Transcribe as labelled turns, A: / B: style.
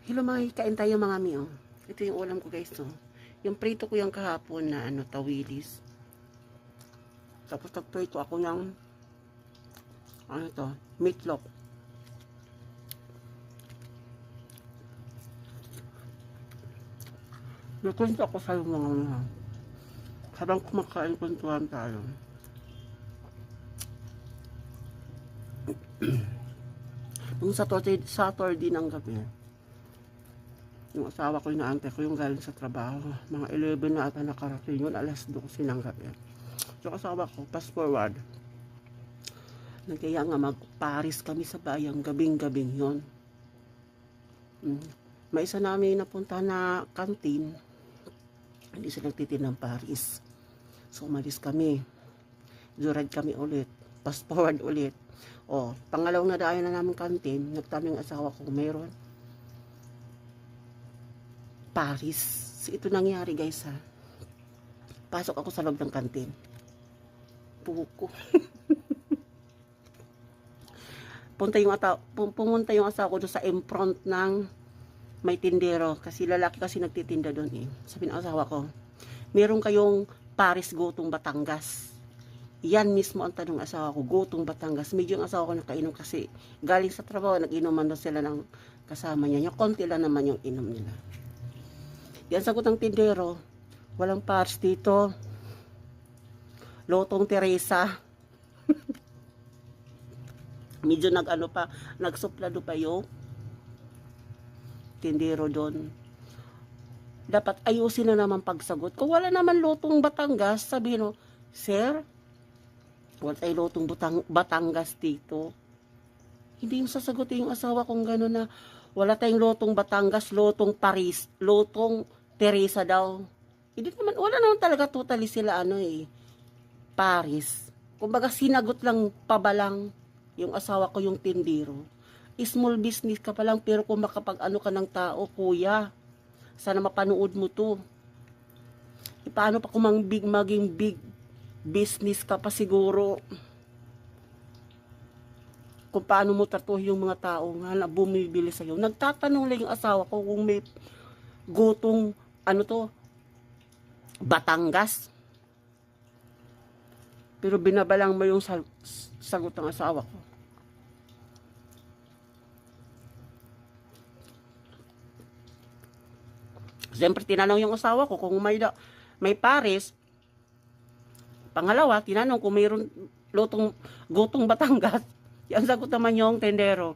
A: Hello mga kain tayo mga mi, oh. Ito yung ulam ko guys, oh. Yung prito ko yung kahapon na tawilis. Tapos nagprito ako ng meatloaf. Nakwento ako sa mga mga. Habang kumakain, kwentuhan tayo. Nung Saturday ng gabi, yung asawa ko, inaantay ko yung galing sa trabaho. Mga 11 na ata nakarating yun, alas 12 ng gabi. So asawa ko, fast forward. Nagkaya nga mag-Paris kami sa bayang gabing-gabing yun. May isa namin napunta na kantin. Hindi sila nagtitin ng Paris. So umalis kami. Durad kami ulit. Fast forward ulit. O, pangalawang nadayo na namin kantin. Nagtanong yung asawa ko, meron Paris. So, ito nangyari guys ha. Pasok ako sa loob ng kantin. Puko. Pumunta yung asawa ko doon sa in-front ng may tindero. Kasi lalaki kasi nagtitinda doon eh. Sabi ng asawa ko, meron kayong Paris Gotong Batangas. Yan mismo ang tanong asawa ko, Gotong Batangas. Medyo yung asawa ko nakainom kasi galing sa trabaho, nag-inuman daw sila ng kasama niya. Yung konti lang naman yung inom nila. Yan sagot ng tindero, walang Paris dito. Lotong Teresa. Medyo nagsuplado pa yung tindero doon. Dapat ayusin na naman pagsagot. Kung wala naman Lotong Batangas, sabihin mo, Sir, wala tayo Lotong Batangas dito. Hindi yung sasagutin yung asawa kong gano'n na wala tayong Lotong Batangas, Lotong Paris, Lotong Teresa daw. Hindi naman, wala naman talaga totally sila Paris. Kumbaga sinagot lang pabalang yung asawa ko yung tindero. Small business ka pa lang pero kung makapag ka ng tao, kuya, sana mapanood mo to. Paano pa kung maging big business ka pa siguro? Kung paano mo tratuhin yung mga tao nga na bumibili sa'yo. Nagtatanong lang yung asawa ko kung may gotong Batangas. Pero binabalang mo yung sagot ng asawa ko. Siyempre tinanong yung asawa ko kung may Paris. Pangalawa, tinanong kung mayroon Gotong Batangas. Yan sagot naman yung tendero.